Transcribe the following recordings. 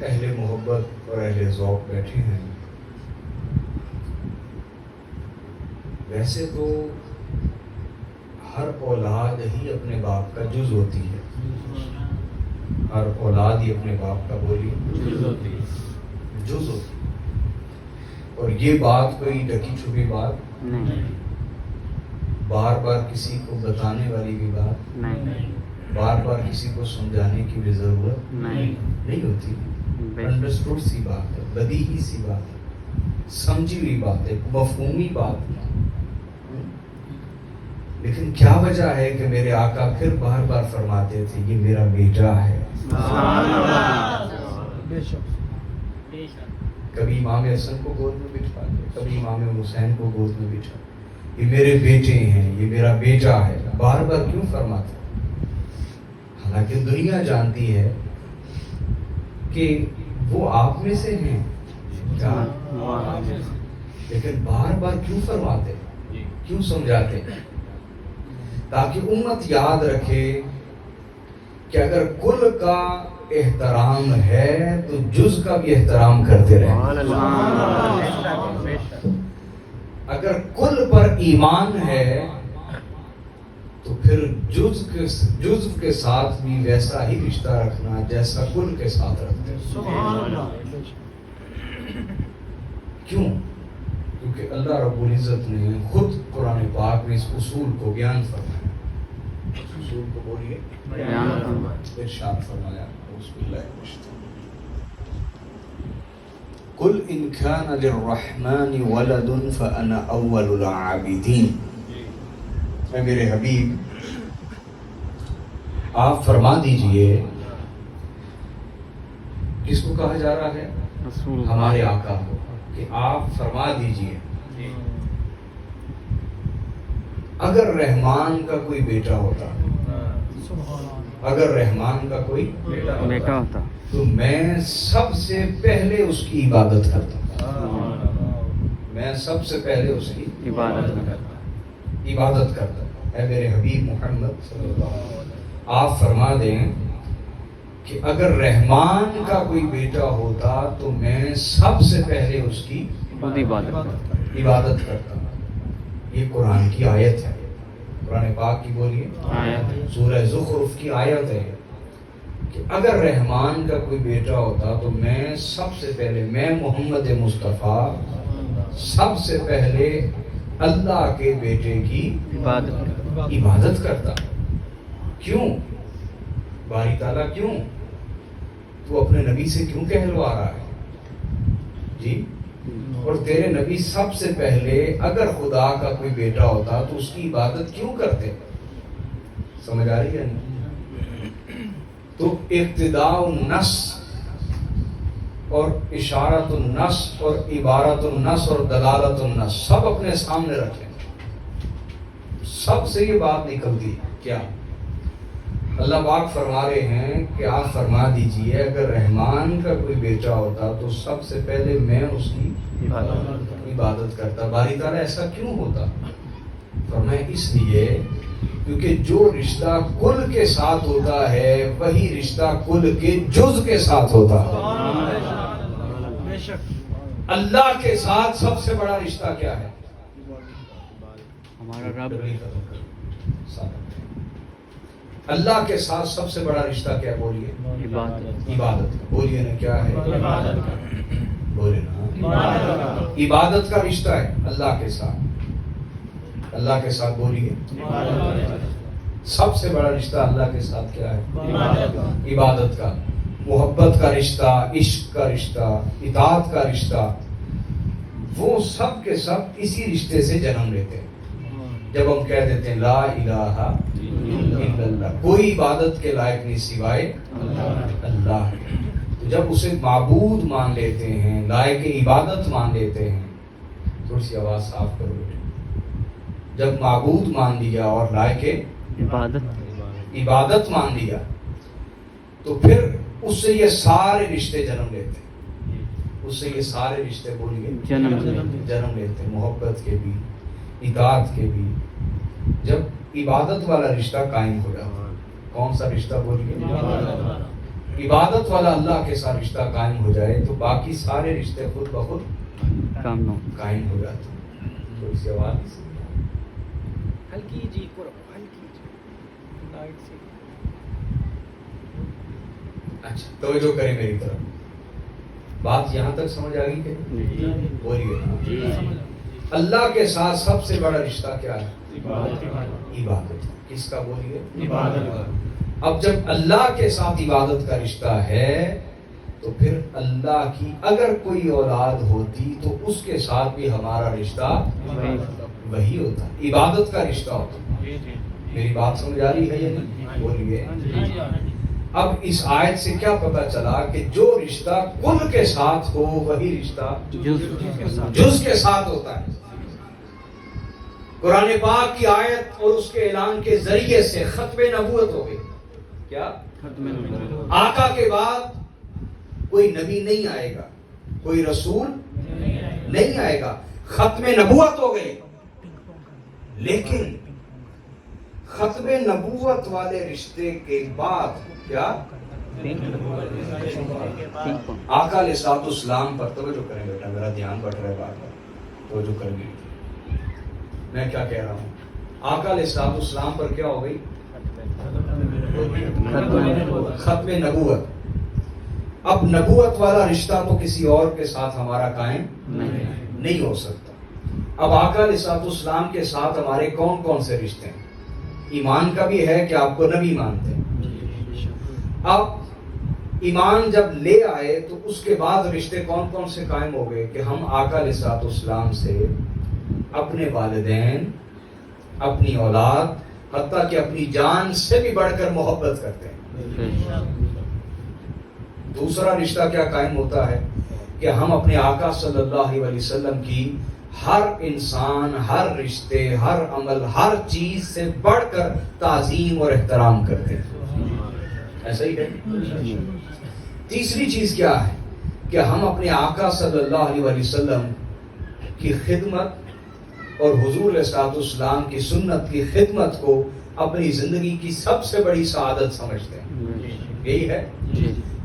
اہل محبت اور اہل ذوق بیٹھے ہیں. ویسے تو ہر اولاد ہی اپنے باپ کا جز ہوتی ہے. ہر اولاد ہی اپنے باپ کا جز ہوتی ہے. اور یہ بات کوئی ڈکی چھپی بات نہیں, بار بار کسی کو بتانے والی بھی بات نہیں, بار بار کسی کو سمجھانے کی بھی ضرورت نہیں ہوتی. انڈرسٹوڈ سی بات ہے, بدیہی سی بات ہے, سمجھی ہوئی بات ہے, مفہومی بات ہے. لیکن کیا وجہ ہے کہ میرے آقا پھر بار بار فرماتے تھے یہ میرا بیٹا ہے. کبھی امام حسن کو گود میں بٹھاتے, کبھی امام حسین کو گود میں بٹھا, یہ میرے بیٹے ہیں, یہ میرا بیٹا ہے. بار بار کیوں فرماتے؟ حالانکہ دنیا جانتی ہے کہ وہ آپ میں سے ہیں, لیکن بار بار کیوں فرماتے, کیوں سمجھاتے؟ تاکہ امت یاد رکھے کہ اگر کل کا احترام ہے تو جز کا بھی احترام کرتے رہیں. اگر کل پر ایمان ہے تو پھر جز کے ساتھ بھی ویسا ہی رشتہ رکھنا جیسا کل کے ساتھ رکھتے ہیں. کیوں؟ کیونکہ اللہ رب العزت نے خود قرآن پاک میں اس اصول کو بیان فرمایا. اصول کو بولیے, ارشاد فرمایا, قل ان كان للرحمن ولد فانا اول العابدین. اے میرے حبیب, آپ فرما دیجئے. کس کو کہا جا رہا ہے؟ ہمارے آقا کو, کہ آپ فرما دیجئے اگر رحمان کا کوئی بیٹا ہوتا, اگر رحمان کا کوئی بیٹا ہوتا تو میں سب سے پہلے اس کی عبادت کرتا. میں سب سے پہلے اس کی عبادت کرتا. اے میرے حبیب محمد صلی اللہ علیہ وسلم, آپ فرما دیں کہ اگر رحمان کا کوئی بیٹا ہوتا تو میں سب سے پہلے اس کی عبادت کرتا. یہ قرآن کی آیت ہے, قرآن پاک کی بولیے سورہ زخرف کی آیت ہے کہ اگر رحمان کا کوئی بیٹا ہوتا تو میں سب سے پہلے, میں محمد مصطفیٰ سب سے پہلے اللہ کے بیٹے کی عبادت کرتا. کیوں باری تعالیٰ, کیوں تو اپنے نبی سے کیوں کہلوا رہا ہے جی؟ اور تیرے نبی سب سے پہلے اگر خدا کا کوئی بیٹا ہوتا تو اس کی عبادت کیوں کرتے؟ سمجھ آ رہی ہے نہیں؟ تو اقتداء النص اور اشارت النص اور عبارت النص اور دلالت النص سب اپنے سامنے رکھیں. سب سے یہ بات نکلتی ہے کیا؟ اللہ پاک فرما رہے ہیں کہ آپ فرما دیجئے اگر رحمان کا کوئی بیٹا ہوتا تو سب سے پہلے میں اس کی عبادت کرتا. باری تعالیٰ ایسا کیوں ہوتا؟ فرمایا اس لیے کیونکہ جو رشتہ کل کے ساتھ ہوتا ہے وہی رشتہ کل کے جز کے ساتھ ہوتا ہے. اللہ کے ساتھ سب سے بڑا رشتہ کیا ہے؟ ہمارا رب. اللہ کے ساتھ سب سے بڑا رشتہ کیا؟ بولیے عبادت. بولیے نا کیا ہے؟ بولے نا عبادت کا رشتہ ہے اللہ کے ساتھ. اللہ کے ساتھ بولیے سب سے بڑا رشتہ اللہ کے ساتھ کیا ہے؟ عبادت کا. محبت کا رشتہ, عشق کا رشتہ, اطاعت کا رشتہ, وہ سب کے سب اسی رشتے سے جنم لیتے ہیں. جب ہم کہہ دیتے ہیں لا الہ الا اللہ, کوئی عبادت کے لائق نہیں سوائے اللہ کے, تو جب اسے معبود مان لیتے ہیں, لائق عبادت مان لیتے ہیں, تھوڑی سی آواز صاف کرو بیٹے, جب معبود مان لیا اور لائق عبادت مان لیا تو پھر اس سے یہ سارے رشتے جنم لیتے ہیں. اس سے یہ سارے رشتے بولیے جنم لیتے ہیں, محبت کے بھی, اطاعت کے بھی. جب عبادت والا رشتہ قائم ہو جاتا, کون سا رشتہ بولیے؟ عبادت والا اللہ کے ساتھ رشتہ قائم ہو جائے تو باقی سارے رشتے خود بخود قائم ہو جاتے ہیں. تھوڑی سی آواز ہلکی جی ہلکی جی لائٹ سے. اچھا توجہ کریں میری طرف. بات یہاں تک سمجھ آ گئی کہ بولیے. اللہ کے ساتھ سب سے بڑا رشتہ کیا ہے؟ عبادت. کس کا بولیے؟ عبادت. اب جب اللہ کے ساتھ عبادت کا رشتہ ہے تو پھر اللہ کی اگر کوئی اولاد ہوتی تو اس کے ساتھ بھی ہمارا رشتہ وہی ہوتا. عبادت کا رشتہ ہوتا. میری بات سمجھ آ رہی ہے یا نہیں؟ بولیے. اب اس آیت سے کیا پتا چلا کہ جو رشتہ کل کے ساتھ ہو وہی رشتہ جز کے ساتھ ہوتا ہے. قرآن پاک کی آیت اور اس کے اعلان کے ذریعے سے ختم نبوت ہو گئی. کیا؟ آقا کے بعد کوئی نبی نہیں آئے گا, کوئی رسول نہیں آئے گا, ختم نبوت ہو گئی. لیکن ختم نبوت والے رشتے کے بعد کیا؟ آقا علیہ الصلوۃ والسلام پر توجہ کریں بیٹا, میرا دھیان بٹ رہا ہے بار بار, توجہ کریں گے. میں کیا کہہ رہا ہوں؟ آقا علیہ الصلوۃ والسلام پر کیا ہو گئی؟ ختم نبوت. اب نبوت والا رشتہ تو کسی اور کے ساتھ ہمارا قائم نہیں ہو سکتا. اب آقا علیہ الصلوۃ والسلام کے ساتھ ہمارے کون کون سے رشتے ہیں؟ ایمان کا بھی ہے کہ آپ کو نبی مانتے ہیں. اب ایمان جب لے آئے تو اس کے بعد رشتے کون کون سے قائم ہو گئے کہ ہم آقا علیہ الصلوۃ والسلام سے اپنے والدین, اپنی اولاد, حتیٰ کہ اپنی جان سے بھی بڑھ کر محبت کرتے ہیں. دوسرا رشتہ کیا قائم ہوتا ہے کہ ہم اپنے آقا صلی اللہ علیہ وسلم کی ہر انسان, ہر رشتے, ہر عمل, ہر چیز سے بڑھ کر تعظیم اور احترام کرتے ہیں. ایسا ہی ہے. تیسری چیز کیا ہے کہ ہم اپنے آقا صلی اللہ علیہ وسلم کی خدمت اور حضور علیہ الصلوۃ والسلام کی سنت کی خدمت کو اپنی زندگی کی سب سے بڑی سعادت سمجھتے ہیں. یہی ہے.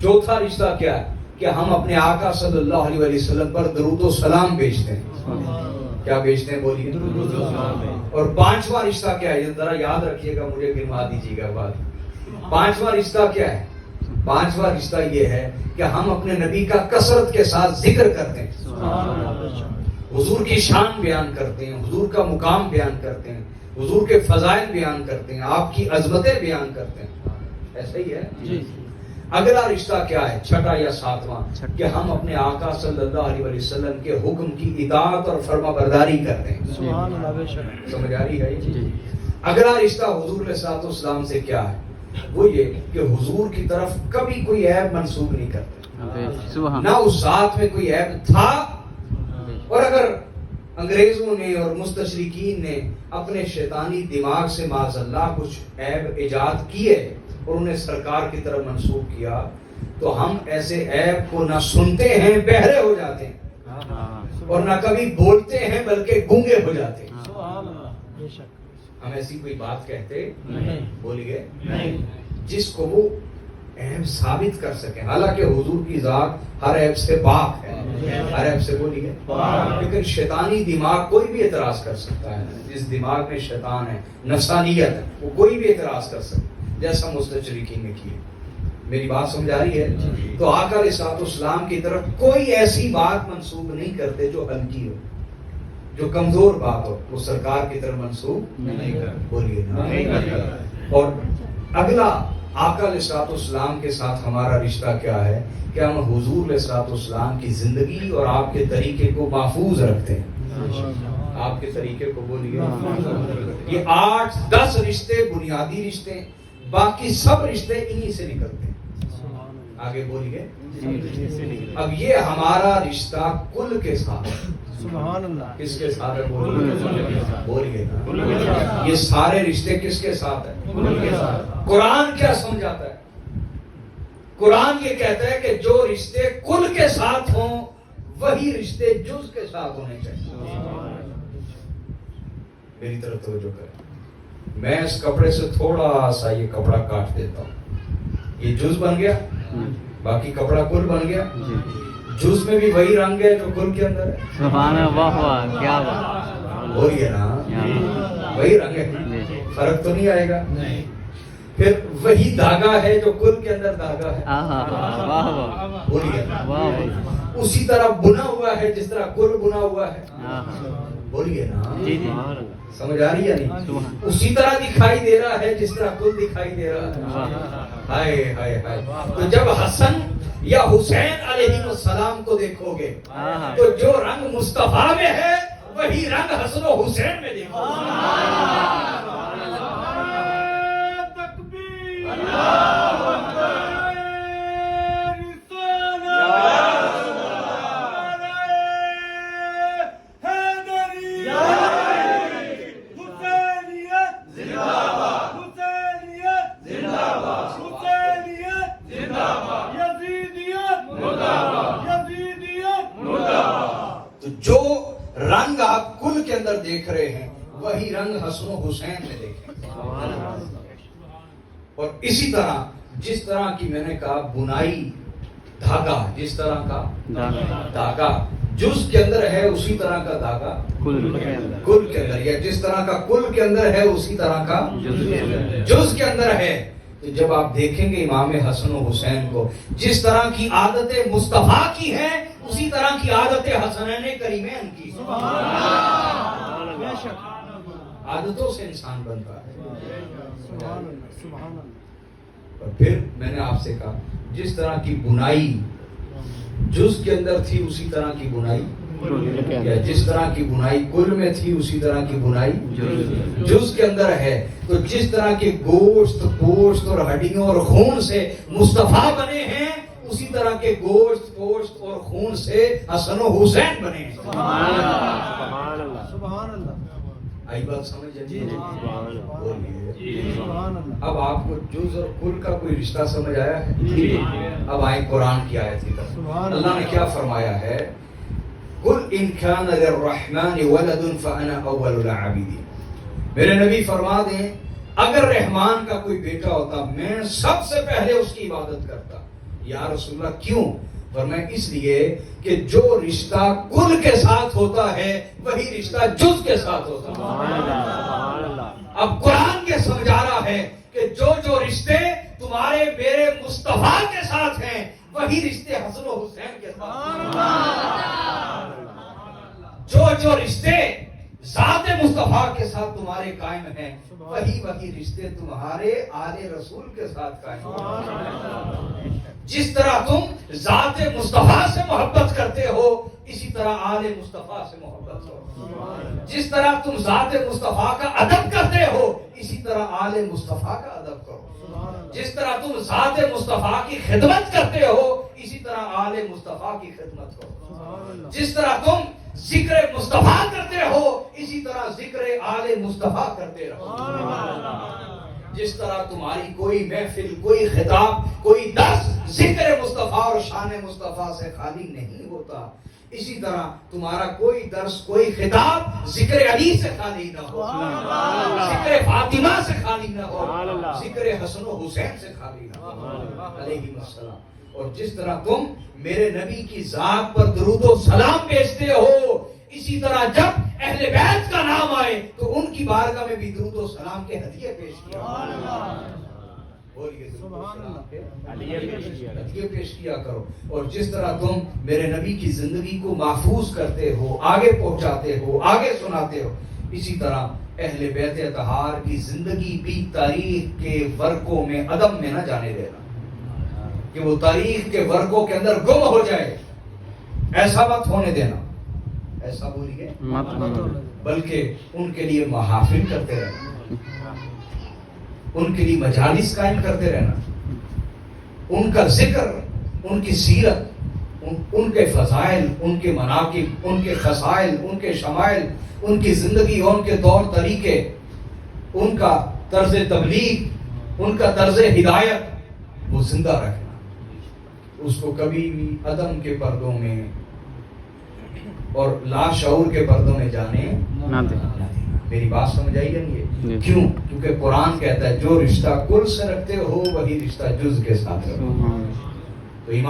چوتھا رشتہ کیا ہے کہ ہم اپنے آقا صلی اللہ علیہ وسلم پر درود و سلام بھیجتے ہیں. کیا بھیجتے ہیں؟ بولیے. اور پانچواں رشتہ کیا ہے؟ ذرا یاد رکھیے گا, مجھے گنوا دیجیے گا بات. پانچواں رشتہ کیا ہے؟ پانچواں رشتہ یہ ہے کہ ہم اپنے نبی کا کثرت کے ساتھ ذکر کرتے ہیں, حضور کی شان بیان کرتے ہیں, حضور کا مقام بیان کرتے ہیں, حضور کے فضائل بیان کرتے ہیں, آپ کی عظمتیں بیان کرتے ہیں. ایسا ہی ہے. اگلا رشتہ کیا ہے, چھٹا یا ساتواں, کہ ہم اپنے آقا صلی اللہ علیہ وسلم کے حکم کی اطاعت اور فرما برداری کرتے ہیں. سمجھ آ رہی ہے؟ اگلا رشتہ حضور علیہ الصلوۃ والسلام سے کیا ہے؟ وہ یہ کہ حضور کی طرف کبھی کوئی عیب منسوب نہیں کرتے, نہ اس ذات میں کوئی عیب تھا. اور اگر انگریزوں نے اور مستشرقین نے اپنے شیطانی دماغ سے معاذ اللہ کچھ عیب ایجاد کیے اور انہیں سرکار کی طرف منسوب کیا تو ہم ایسے عیب کو نہ سنتے ہیں, بہرے ہو جاتے ہیں, اور نہ کبھی بولتے ہیں بلکہ گونگے ہو جاتے ہیں. ہم ایسی کوئی بات کہتے نہیں, بولیے, جس کو وہ عیب ثابت کر سکیں. حالانکہ حضور کی ذات ہر عیب سے پاک ہے, ہر عیب سے بولیے, لیکن شیطانی دماغ کوئی بھی اعتراض کر سکتا ہے. جس دماغ میں شیطان ہے, نفسانیت ہے, وہ کوئی بھی اعتراض کر سکتا ہے, جیسا مستشرقین نے کیا. میری بات سمجھ آ رہی ہے؟ تو آقا علیہ الصلوۃ والسلام کی طرف کوئی ایسی بات منسوب نہیں کرتے جو ہلکی ہو, جو کمزور بات ہو, وہ سرکار کی طرف منسوب نہیں کرتے. بولیے. اور اگلا آقا علیہ الصلوۃ والسلام کے ساتھ ہمارا رشتہ کیا ہے کہ ہم حضور علیہ الصلوۃ والسلام کی زندگی اور آپ کے طریقے کو محفوظ رکھتے ہیں. آپ کے طریقے کو بولیے. یہ 8-10 رشتے بنیادی رشتے, باقی سب رشتے انہی سے نکلتے ہیں. آگے بولیے. اب یہ ہمارا رشتہ کل کے ساتھ, سبحان اللہ, کس کے ساتھ ہے؟ بولیے. یہ سارے رشتے کس کے ساتھ ہیں؟ قرآن کیا سمجھاتا ہے؟ قرآن یہ کہتا ہے کہ جو رشتے کل کے ساتھ ہوں وہی رشتے جز کے ساتھ ہونے چاہیے. میری طرف توجہ کریں. میں اس کپڑے سے تھوڑا سا یہ کپڑا کاٹ دیتا ہوں, یہ جز بن گیا, باقی کپڑا کل بن گیا. جی جز میں بھی وہی رنگ ہے جو کل کے اندر ہے. سبحان اللہ. واہ واہ کیا بات. ہو رہی ہے نا, وہی رنگ ہے, فرق تو نہیں آئے گا. پھر وہی دھاگا ہے جو کل کے اندر دھاگا ہے. واہ واہ ہو رہی ہے نا, واہ. اسی طرح بنا ہوا ہے جس طرح کل بنا ہوا ہے. ہو رہی ہے نا, جی جی سمجھ آ رہی ہے نہیں؟ اسی طرح دکھائی دے رہا ہے جس طرح کل دکھائی دے رہا ہے. ہائے ہائے ہائے. تو جب حسن یا حسین علیہ السلام کو دیکھو گے تو جو رنگ مصطفیٰ میں ہے وہی رنگ حسن و حسین میں دیکھو گے. جو رنگ آپ کل کے اندر دیکھ رہے ہیں وہی رنگ حسن و حسین میں دیکھیں. اور اسی طرح جس طرح کی میں نے کہا بنائی دھاگا, جس طرح کا دھاگا جز کے اندر ہے اسی طرح کا دھاگا کل کے اندر, یا جس طرح کا کل کے اندر ہے اسی طرح کا جز کے اندر ہے. تو جب آپ دیکھیں گے امام حسن و حسین کو, جس طرح کی عادتیں مصطفیٰ کی ہیں اسی طرح کی عادتیں حسنین کریمین کی. عادتوں سے انسان بنتا ہے. اور پھر میں نے آپ سے کہا جس طرح کی بنائی جز کے اندر تھی اسی طرح کی بنائی, یا جس طرح کی بنائی کل میں تھی اسی طرح کی بنائی جز کے اندر ہے. تو جس طرح کے گوشت پوشت اور ہڈیوں اور خون سے مصطفیٰ بنے ہیں اسی طرح کے گوشت پوشت اور خون سے حسن و حسین بنے ہیں. سبحان اللہ سبحان اللہ. آئی بات سمجھ آئی؟ سبحان اللہ. اب آپ کو جز اور کل کا کوئی رشتہ سمجھ آیا ہے؟ اب آئیں قرآن کی آیت کی طرف. اللہ نے کیا فرمایا ہے؟ قل ان کان للرحمن ولد فانا اول العابدین. میرے نبی فرما دیں اگر رحمان کا کوئی بیٹا ہوتا میں سب سے پہلے اس کی عبادت کرتا. یا رسول اللہ کیوں؟ فرمایا اس لیے کہ جو رشتہ کل کے ساتھ ہوتا ہے وہی رشتہ جز کے ساتھ ہوتا ہے. اب قرآن یہ سمجھا رہا ہے کہ جو جو رشتے تمہارے میرے مصطفیٰ کے ساتھ ہیں وہی رشتے حسن و حسین کے ساتھ ہیں. جو جو رشتے ذات مصطفیٰ کے ساتھ تمہارے قائم ہیں وہی وہی رشتے تمہارے آل رسول کے ساتھ قائم ہیں. جس طرح تم ذات مصطفیٰ سے محبت کرتے ہو اسی طرح آل مصطفیٰ سے محبت کرو. جس طرح تم ذات مصطفیٰ کا ادب کرتے ہو اسی طرح آل مصطفیٰ کا ادب کرو. جس طرح تم ذات مصطفیٰ کی خدمت کرتے ہو اسی طرح آل مصطفیٰ کی خدمت کرو. جس طرح تم ذکر مصطفیٰ کرتے ہو اسی طرح ذکر آل مصطفیٰ کرتے رہو. جس طرح تمہاری کوئی محفل کوئی خطاب کوئی درس ذکر مصطفیٰ اور شان مصطفیٰ سے خالی نہیں ہوتا اسی طرح تمہارا کوئی درس کوئی خطاب ذکر علی سے خالی نہ ہو, ذکر فاطمہ سے خالی نہ ہو, ذکر حسن و حسین سے خالی نہ ہو علیہ السلام. اور جس طرح تم میرے نبی کی ذات پر درود و سلام بھیجتے ہو اسی طرح جب اہل بیت کا نام آئے تو ان کی بارگاہ میں بھی درود و سلام کے ہدیے پیش کیا. ہدیے پیش کیا کرو. اور جس طرح تم میرے نبی کی زندگی کو محفوظ کرتے ہو آگے پہنچاتے ہو آگے سناتے ہو اسی طرح اہل بیت اطہار کی زندگی بھی تاریخ کے ورقوں میں عدم میں نہ جانے دینا کہ وہ تاریخ کے ورقوں کے اندر گم ہو جائے. ایسا مت ہونے دینا. ایسا بولیے بلکہ ان کے لیے محافل کرتے رہنا, ان کے لیے مجالس قائم کرتے رہنا, ان کا ذکر ان کی سیرت ان کے فضائل ان کے مناقب ان کے خصائل ان کے شمائل ان کی زندگی اور ان کے طور طریقے ان کا طرز تبلیغ ان کا طرز ہدایت وہ زندہ رکھنا. اس کو کبھی بھی عدم کے پردوں میں اور لاشعور کے پردوں میں جانے نہ دینا. میری بات سمجھ آئی نہیں ہے؟ کیوں؟ کیونکہ قرآن کہتا ہے جو رشتہ کل سے رکھتے ہو وہی رشتہ جز کے ساتھ رکھو. تو ایمان